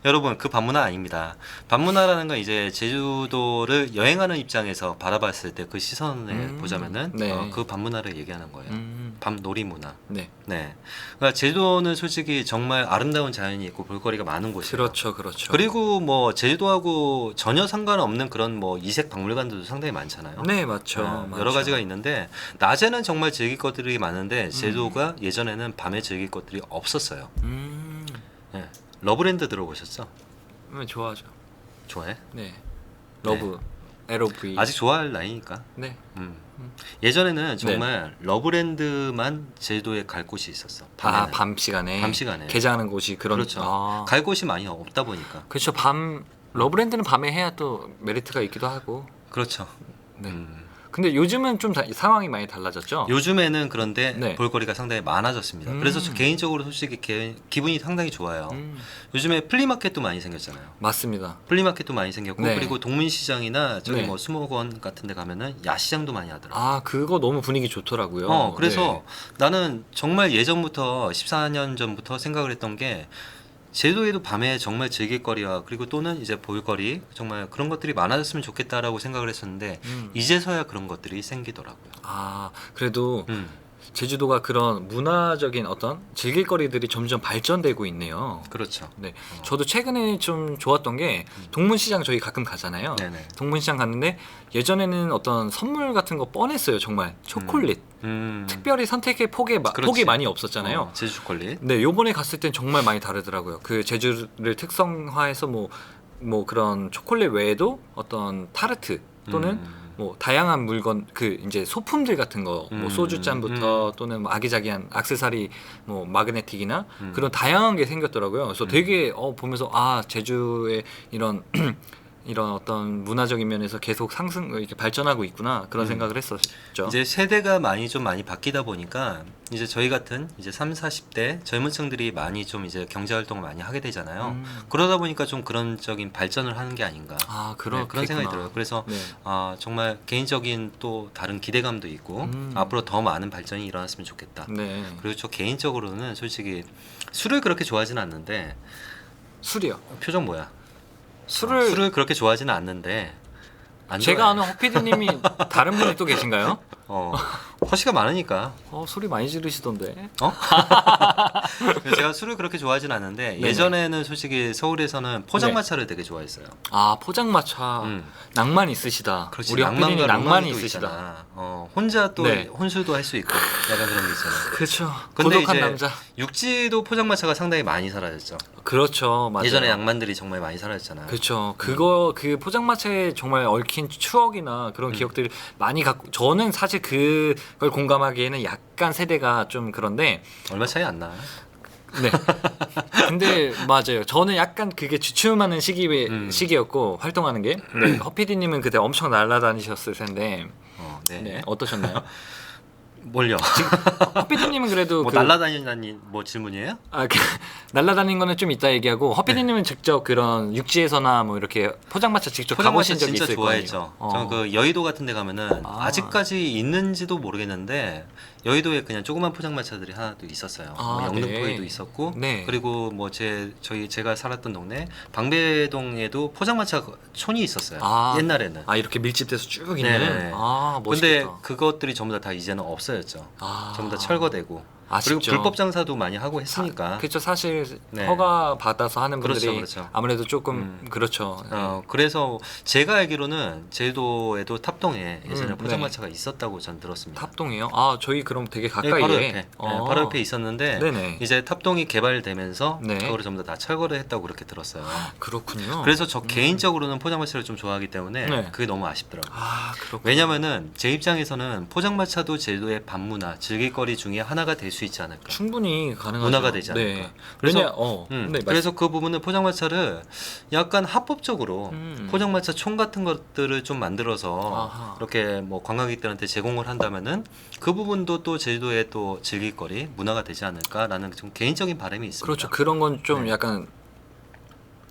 여러분 그 밤문화 아닙니다. 밤문화라는 건 이제 제주도를 여행하는 입장에서 바라봤을 때 그 시선을 보자면은 네. 그 밤문화를 얘기하는 거예요. 밤놀이 문화. 네. 네. 그러니까 제주도는 솔직히 정말 아름다운 자연이 있고 볼거리가 많은 곳이에요. 그렇죠, 그렇죠. 그리고 뭐 제주도하고 전혀 상관없는 그런 뭐 이색 박물관들도 상당히 많잖아요. 네, 맞죠. 네, 여러 가지가 있는데 낮에는 정말 즐길 것들이 많은데 제주도가 예전에는 밤에 즐길 것들이 없었어요. 네. 러브랜드 들어보셨죠? 좋아하죠. 좋아해? 네. 러브, LOV. 아직 좋아할 나이니까. 네. 예전에는 정말 러브랜드만 제주도에 갈 곳이 있었어. 밤에는. 밤 시간에. 밤 시간에. 개장하는 곳이 그런. 그렇죠. 갈 곳이 많이 없다 보니까. 그렇죠. 러브랜드는 밤에 해야 또 메리트가 있기도 하고. 그렇죠. 네. 근데 요즘은 좀 상황이 많이 달라졌죠. 요즘에는 그런데 네. 볼거리가 상당히 많아졌습니다. 그래서 저 개인적으로 솔직히 기분이 상당히 좋아요. 요즘에 플리마켓도 많이 생겼잖아요. 맞습니다. 플리마켓도 많이 생겼고 네. 그리고 동문시장이나 저기 네. 뭐 수목원 같은 데 가면은 야시장도 많이 하더라고요. 그거 너무 분위기 좋더라고요. 그래서 네. 나는 정말 예전부터 14년 전부터 생각을 했던 게 제주도에도 밤에 정말 즐길 거리와 그리고 또는 이제 볼거리 정말 그런 것들이 많아졌으면 좋겠다라고 생각을 했었는데 이제서야 그런 것들이 생기더라고요. 그래도 제주도가 그런 문화적인 어떤 즐길거리들이 점점 발전되고 있네요. 그렇죠. 네, 저도 최근에 좀 좋았던 게 동문시장 저희 가끔 가잖아요. 네네. 동문시장 갔는데 예전에는 어떤 선물 같은 거 뻔했어요. 정말 초콜릿. 특별히 선택의 폭이 그렇지. 많이 없었잖아요. 제주 초콜릿. 네, 요번에 갔을 땐 정말 많이 다르더라고요. 그 제주를 특성화해서 뭐 그런 초콜릿 외에도 어떤 타르트 또는 뭐 다양한 물건 이제 소품들 같은 거 뭐 소주잔부터 또는 뭐 아기자기한 액세서리 뭐 마그네틱이나 그런 다양한 게 생겼더라고요. 그래서 되게 보면서 제주의 이런 이런 어떤 문화적인 면에서 계속 이렇게 발전하고 있구나 그런 생각을 했었죠. 이제 세대가 많이 바뀌다 보니까 이제 저희 같은 이제 3, 40대 젊은 층들이 많이 좀 이제 경제 활동을 많이 하게 되잖아요. 그러다 보니까 좀 그런적인 발전을 하는 게 아닌가. 그런 생각이 들어요. 그래서 네. 정말 개인적인 또 다른 기대감도 있고 앞으로 더 많은 발전이 일어났으면 좋겠다. 네. 그리고 저 개인적으로는 솔직히 술을 그렇게 좋아하지는 않는데 술이요. 표정 뭐야? 술을 술을 그렇게 좋아하지는 않는데 안 제가 좋아해. 아는 허피디님이 다른 분이 또 계신가요? 허시가 많으니까. 소리 많이 지르시던데. 제가 술을 그렇게 좋아하진 않는데 네네. 예전에는 솔직히 서울에서는 포장마차를 되게 좋아했어요. 포장마차 낭만 있으시다. 그렇지. 우리 허피디님 낭만이 또 있으시다. 있잖아. 혼자 또 네. 혼술도 할 수 있고 약간 그런 게 있잖아요. 그렇죠. 근데 고독한 이제 남자. 육지도 포장마차가 상당히 많이 사라졌죠. 그렇죠. 맞아요. 예전에 양만들이 정말 많이 사라졌잖아요. 그렇죠. 그 포장마차에 정말 얽힌 추억이나 그런 기억들을 많이 갖고 저는 사실 그걸 공감하기에는 약간 세대가 좀 그런데 얼마 차이 안 나. 네. 근데 맞아요. 저는 약간 그게 주춤하는 시기였고 활동하는 게. 네. 허피디님은 그때 엄청 날아다니셨을 텐데. 네. 네. 어떠셨나요? 뭘요? 허피디님은 그래도 뭐 날라다니는 뭐 질문이에요? 날아다닌 거는 좀 이따 얘기하고 허피디님은 직접 그런 육지에서나 뭐 이렇게 포장마차 직접 포장마차 가보신 적이 진짜 있을 좋아했죠. 거예요. 저는 그 여의도 같은 데 가면은 아직까지 있는지도 모르겠는데 여의도에 그냥 조그만 포장마차들이 하나 또 있었어요. 뭐 영등포에도 네. 있었고 네. 그리고 뭐 제가 살았던 동네 방배동에도 포장마차 촌이 있었어요. 옛날에는. 이렇게 밀집돼서 쭉 있는. 네네. 멋있겠다. 근데 그것들이 전부 다 이제는 없어졌죠. 전부 다 철거되고 그리고 아쉽죠. 불법 장사도 많이 하고 했으니까. 그렇죠. 사실 네. 허가 받아서 하는 분들이 그렇죠. 아무래도 조금 그렇죠. 그래서 제가 알기로는 제주도에도 탑동에 예전에 네. 포장마차가 있었다고 전 들었습니다. 탑동이요? 저희 그럼 되게 네, 가까이에. 바로 옆에. 바로 옆에 있었는데 네네. 이제 탑동이 개발되면서 네. 그거를 전부 다 철거를 했다고 그렇게 들었어요. 그렇군요. 그래서 저 개인적으로는 포장마차를 좀 좋아하기 때문에 네. 그게 너무 아쉽더라고요. 그렇군요. 왜냐면은 제 입장에서는 포장마차도 제주도의 밤문화, 즐길거리 중에 하나가 될 수 있지 않을까. 충분히 가능하죠. 문화가 되지 않을까. 네. 그래서 네, 그래서 그 부분은 포장마차를 약간 합법적으로 포장마차 총 같은 것들을 좀 만들어서 이렇게 뭐 관광객들한테 제공을 한다면은 그 부분도 또 제주도의 또 즐길거리 문화가 되지 않을까라는 좀 개인적인 바람이 있습니다. 그렇죠. 그런 건 좀 네. 약간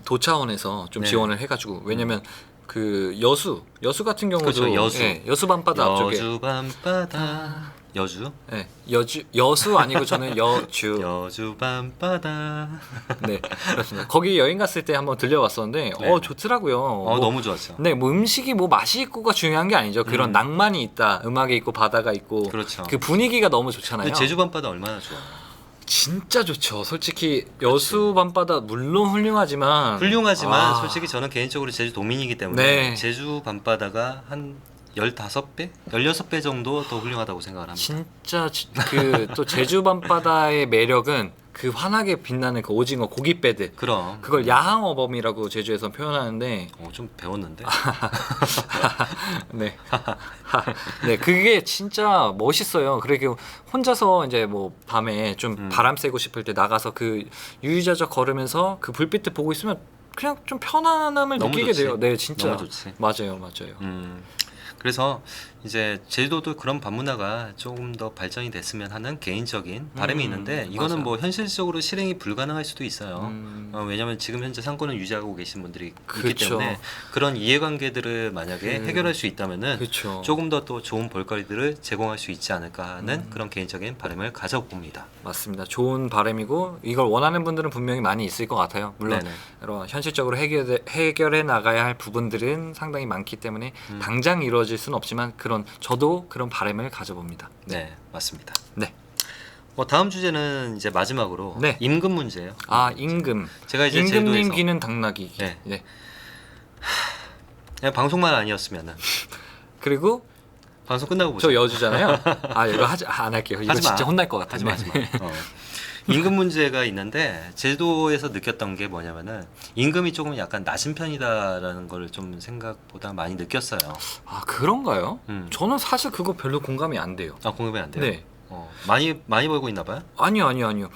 도 차원에서 좀 네. 지원을 해가지고 왜냐면 그 여수 같은 경우도 그렇죠, 여수. 여수 밤바다 앞쪽에 여주 밤바다 여주. 네, 여수 아니고 저는 여주. 여주 밤바다. 네, 그렇습니다. 거기 여행 갔을 때 한번 들려봤었는데, 네. 좋더라고요. 너무 좋았죠. 네, 뭐 음식이 뭐 맛이 있고가 중요한 게 아니죠. 그런 낭만이 있다. 음악이 있고 바다가 있고. 그렇죠. 그 분위기가 너무 좋잖아요. 근데 제주 밤바다 얼마나 좋아. 진짜 좋죠. 솔직히 여수 밤바다 물론 훌륭하지만 솔직히 저는 개인적으로 제주 도민이기 때문에 네. 제주 밤바다가 한 15배? 16배 정도 더 훌륭하다고 생각을 합니다. 진짜 그 또 제주 밤바다의 매력은 그 환하게 빛나는 그 오징어 고깃배들. 그럼 그걸 야항어범이라고 제주에서 표현하는데 좀 배웠는데. 네. 네, 그게 진짜 멋있어요. 그리고 혼자서 이제 뭐 밤에 좀 바람 쐬고 싶을 때 나가서 그 유유자적 걸으면서 그 불빛을 보고 있으면 그냥 좀 편안함을 너무 느끼게 좋지. 돼요. 네, 진짜. 너무 좋지. 맞아요. 그래서 이제 제주도도 그런 밤문화가 조금 더 발전이 됐으면 하는 개인적인 바람이 있는데 이거는 맞아요. 뭐 현실적으로 실행이 불가능할 수도 있어요. 왜냐하면 지금 현재 상권을 유지하고 계신 분들이 있기 그쵸. 때문에 그런 이해관계들을 만약에 해결할 수 있다면은 그렇죠. 조금 더 또 좋은 볼거리들을 제공할 수 있지 않을까 하는 그런 개인적인 바람을 가져봅니다. 맞습니다. 좋은 바람이고 이걸 원하는 분들은 분명히 많이 있을 것 같아요. 물론 네네. 여러 현실적으로 해결해 나가야 할 부분들은 상당히 많기 때문에 당장 이루어질 수는 없지만 저도 그런 바람을 가져봅니다. 네, 맞습니다. 네. 뭐 다음 주제는 이제 마지막으로 네. 임금 문제예요. 임금. 제가 이제 임금님 제주도에서 귀는 당나귀. 네. 네. 그냥 방송만 아니었으면은 그리고 방송 끝나고 보죠. 저 여주잖아요. 이거 안 할게요. 이거 하지 마. 진짜 혼날 것 같은데. 하지 마. 임금 문제가 있는데 제주도에서 느꼈던 게 뭐냐면은 임금이 조금 약간 낮은 편이다라는 걸 좀 생각보다 많이 느꼈어요. 그런가요? 음. 저는 사실 그거 별로 공감이 안 돼요. 공감이 안 돼요. 네. 많이 벌고 있나 봐요. 아니요.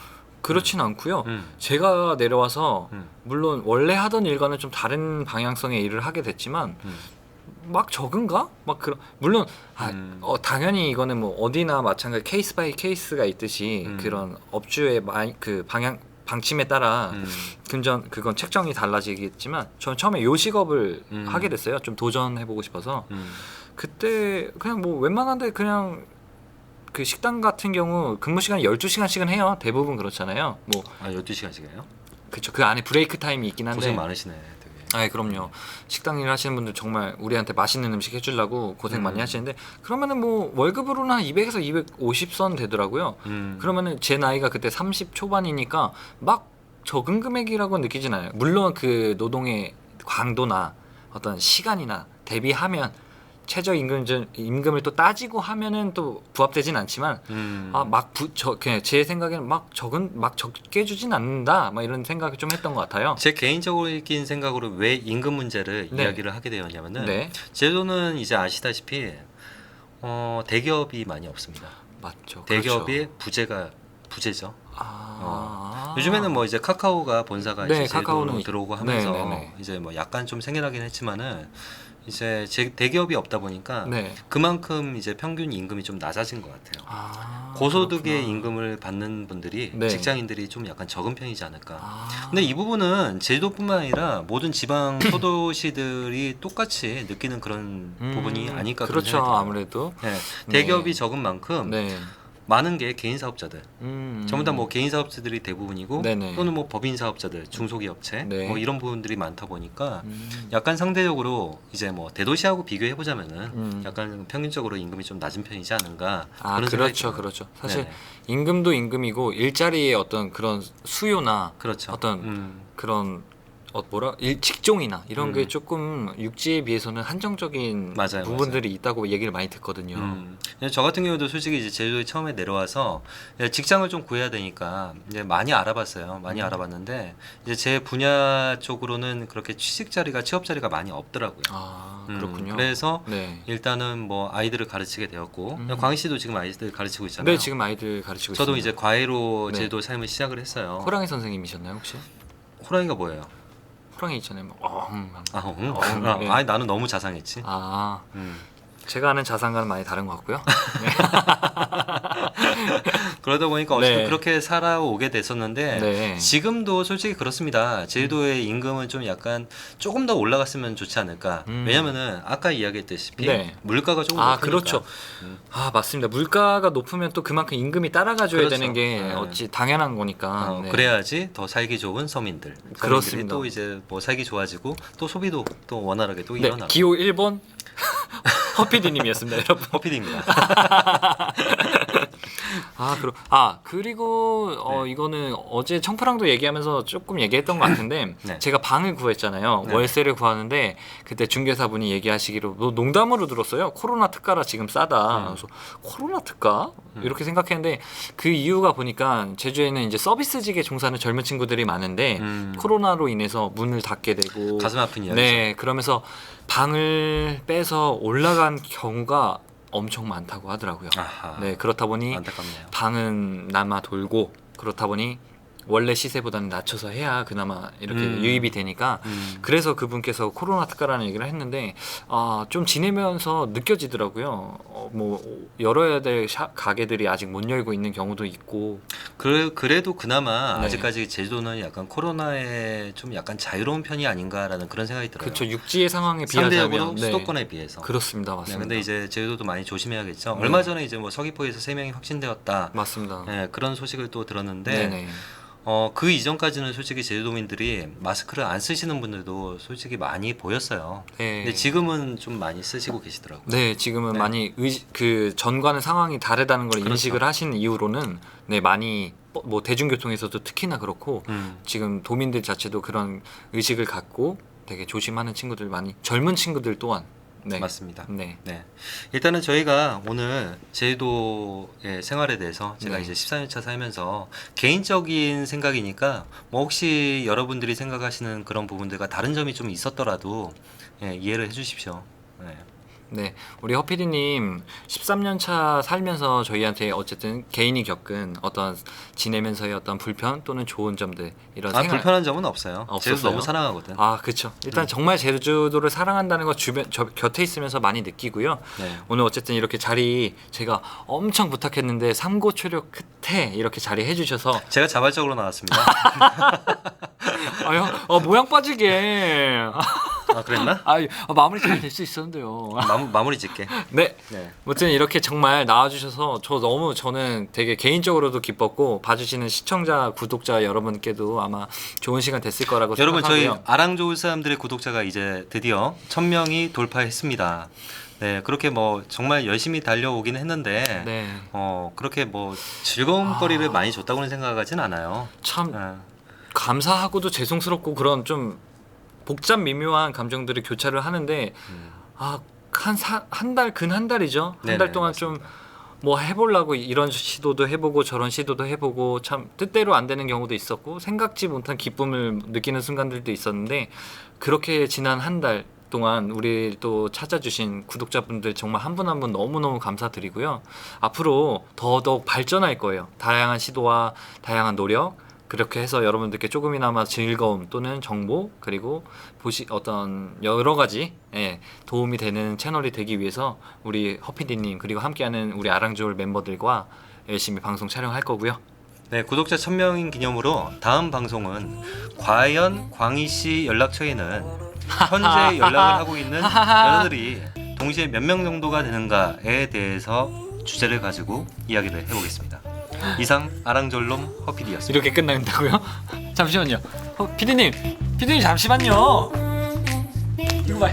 그렇진 않고요. 제가 내려와서 물론 원래 하던 일과는 좀 다른 방향성의 일을 하게 됐지만 막 적은가? 물론 당연히 이거는 뭐 어디나 마찬가지 케이스 바이 케이스가 있듯이 그런 업주의 그 방침에 따라 그건 책정이 달라지겠지만 저는 처음에 요식업을 하게 됐어요. 좀 도전해보고 싶어서 그때 그냥 뭐 웬만한데 그냥 그 식당 같은 경우 근무 시간이 12시간씩은 해요. 대부분 그렇잖아요. 뭐 12시간씩이에요? 그렇죠. 그 안에 브레이크 타임이 있긴 한데 고생 많으시네. 되게. 그럼요. 식당 일 하시는 분들 정말 우리한테 맛있는 음식 해주려고 고생 많이 하시는데 그러면은 뭐 월급으로는 한 200에서 250선 되더라고요. 그러면은 제 나이가 그때 30 초반이니까 막 적은 금액이라고 느끼진 않아요. 물론 그 노동의 강도나 어떤 시간이나 대비하면 최저 임금을 또 따지고 하면은 또 부합되진 않지만 그냥 제 생각에는 막 적게 주진 않는다 이런 생각을 좀 했던 것 같아요. 제 개인적인 생각으로 왜 임금 문제를 네. 이야기를 하게 되었냐면은 네. 제주도는 이제 아시다시피 대기업이 많이 없습니다. 맞죠. 대기업이 부재죠. 그렇죠. 요즘에는 뭐 이제 카카오가 본사가 네, 이제 카카오는 제주도로 들어오고 하면서 네네네. 이제 뭐 약간 좀 생겨나긴 했지만은 이제 대기업이 없다 보니까 네. 그만큼 이제 평균 임금이 좀 낮아진 것 같아요. 고소득의 그렇구나. 임금을 받는 분들이 네. 직장인들이 좀 약간 적은 편이지 않을까. 네. 근데 이 부분은 제주도뿐만 아니라 모든 지방 소도시들이 똑같이 느끼는 그런 부분이 아닐까 그런 그렇죠. 생각이 들어요. 아무래도 네. 대기업이 적은 만큼 네. 많은 게 개인 사업자들. 전부 다 뭐 개인 사업자들이 대부분이고 네네. 또는 뭐 법인 사업자들, 중소기업체 네. 뭐 이런 부분들이 많다 보니까 약간 상대적으로 이제 뭐 대도시하고 비교해 보자면은 약간 평균적으로 임금이 좀 낮은 편이지 않은가 그런 생각이 그렇죠, 들어요. 그렇죠. 사실 네네. 임금도 임금이고 일자리의 어떤 그런 수요나 그렇죠. 어떤 그런 직종이나 이런 게 조금 육지에 비해서는 한정적인 맞아요, 부분들이 있다고 얘기를 많이 듣거든요. 저 같은 경우도 솔직히 이제 제주도에 처음에 내려와서 직장을 좀 구해야 되니까 이제 많이 알아봤어요. 많이 알아봤는데 이제 제 분야 쪽으로는 그렇게 취업 자리가 많이 없더라고요. 그렇군요. 그래서 네. 일단은 뭐 아이들을 가르치게 되었고 광희 씨도 지금 아이들 가르치고 있잖아요. 네, 지금 아이들 가르치고 저도 있습니다. 이제 과외로 네. 제주도 삶을 시작을 했어요. 호랑이 선생님이셨나요 혹시? 호랑이가 뭐예요? 호랑이 있잖아요. 네. 아니 나는 너무 자상했지. 제가 아는 자산과는 많이 다른 것 같고요. 그러다 보니까 어쨌든 네. 그렇게 살아오게 됐었는데 네. 지금도 솔직히 그렇습니다. 제주도의 임금은 좀 약간 조금 더 올라갔으면 좋지 않을까. 왜냐면은 아까 이야기했다시피 네. 물가가 조금 아 높으니까. 그렇죠. 아 맞습니다. 물가가 높으면 또 그만큼 임금이 따라가줘야 그렇죠. 되는 게 네. 어찌 당연한 거니까. 네. 그래야지 더 살기 좋은 서민들. 그렇습니다. 또 이제 뭐 살기 좋아지고 또 소비도 또 원활하게 또 네, 일어나고. 기호 1번 허피디님이었습니다, 여러분. 허피디입니다. 그리고 네. 이거는 어제 청프랑도 얘기하면서 조금 얘기했던 것 같은데 네. 제가 방을 구했잖아요. 네. 월세를 구하는데 그때 중개사분이 얘기하시기로 농담으로 들었어요. 코로나 특가라 지금 싸다. 그래서 코로나 특가? 이렇게 생각했는데 그 이유가 보니까 제주에는 이제 서비스직에 종사하는 젊은 친구들이 많은데 코로나로 인해서 문을 닫게 되고 가슴 아픈 이야기죠. 네, 그러면서 방을 빼서 올라간 경우가 엄청 많다고 하더라고요. 아하. 네, 그렇다 보니 안타깝네요. 방은 남아 돌고 그렇다 보니 원래 시세보다는 낮춰서 해야 그나마 이렇게 유입이 되니까 그래서 그분께서 코로나 특가라는 얘기를 했는데 좀 지내면서 느껴지더라고요. 뭐 열어야 될 가게들이 아직 못 열고 있는 경우도 있고 그래도 그나마 네. 아직까지 제주도는 약간 코로나에 좀 약간 자유로운 편이 아닌가라는 그런 생각이 들어요. 그렇죠. 육지의 상황에 상대적으로 비하자면 수도권에 비해서. 그렇습니다. 네, 맞습니다. 근데 이제 제주도도 많이 조심해야겠죠. 네. 얼마 전에 이제 뭐 서귀포에서 3명이 확진되었다. 맞습니다. 네, 그런 소식을 또 들었는데 네네. 그 이전까지는 솔직히 제주도민들이 마스크를 안 쓰시는 분들도 솔직히 많이 보였어요. 네. 근데 지금은 좀 많이 쓰시고 계시더라고요. 네, 지금은 네. 많이 그 전과는 상황이 다르다는 걸 그렇죠. 인식을 하신 이후로는 네 많이 뭐 대중교통에서도 특히나 그렇고 지금 도민들 자체도 그런 의식을 갖고 되게 조심하는 친구들 많이 젊은 친구들 또한 네 맞습니다. 네. 네. 일단은 저희가 오늘 제주도의 생활에 대해서 제가 네. 이제 14년차 살면서 개인적인 생각이니까 뭐 혹시 여러분들이 생각하시는 그런 부분들과 다른 점이 좀 있었더라도 이해를 해주십시오. 네. 네, 우리 허피디님 13년 차 살면서 저희한테 어쨌든 개인이 겪은 어떤 지내면서의 어떤 불편 또는 좋은 점들 이런 생활 불편한 점은 없어요. 없었어요? 제주도 너무 사랑하거든. 그렇죠. 일단 정말 제주도를 사랑한다는 거 곁에 있으면서 많이 느끼고요. 네. 오늘 어쨌든 이렇게 자리 제가 엄청 부탁했는데 삼고초려 끝에 이렇게 자리 해주셔서 제가 자발적으로 나왔습니다. 모양 빠지게 그랬나? 마무리 잘 될 수 있었는데요. 마무리 짓게. 네. 네. 아무튼 이렇게 정말 나와주셔서 저는 되게 개인적으로도 기뻤고 봐주시는 시청자 구독자 여러분께도 아마 좋은 시간 됐을 거라고 여러분 저희 생각하고요. 아랑 좋은 사람들의 구독자가 이제 드디어 1000명이 돌파했습니다. 네, 그렇게 뭐 정말 열심히 달려오긴 했는데 네. 그렇게 뭐 즐거운 거리를 많이 줬다고는 생각하진 않아요. 참 네. 감사하고도 죄송스럽고 그런 좀 복잡 미묘한 감정들을 교차를 하는데 한 달 근 한 달이죠. 한 달 네네, 동안 맞습니다. 좀 뭐 해보려고 이런 시도도 해보고 저런 시도도 해보고 참 뜻대로 안 되는 경우도 있었고 생각지 못한 기쁨을 느끼는 순간들도 있었는데 그렇게 지난 한 달 동안 우리 또 찾아주신 구독자분들 정말 한 분 한 분 너무너무 감사드리고요. 앞으로 더더욱 발전할 거예요. 다양한 시도와 다양한 노력 그렇게 해서 여러분들께 조금이나마 즐거움 또는 정보 그리고 어떤 여러 가지 도움이 되는 채널이 되기 위해서 우리 허피디님 그리고 함께하는 우리 아랑조울 멤버들과 열심히 방송 촬영할 거고요. 네, 구독자 1000명인 기념으로 다음 방송은 과연 광희 씨 연락처에는 현재 연락을 하고 있는 여자들이 동시에 몇 명 정도가 되는가에 대해서 주제를 가지고 이야기를 해보겠습니다. 이상 아랑졸롬 허피디였습니다. 이렇게 끝난다고요? 잠시만요. 피디님 잠시만요. 이거 봐요.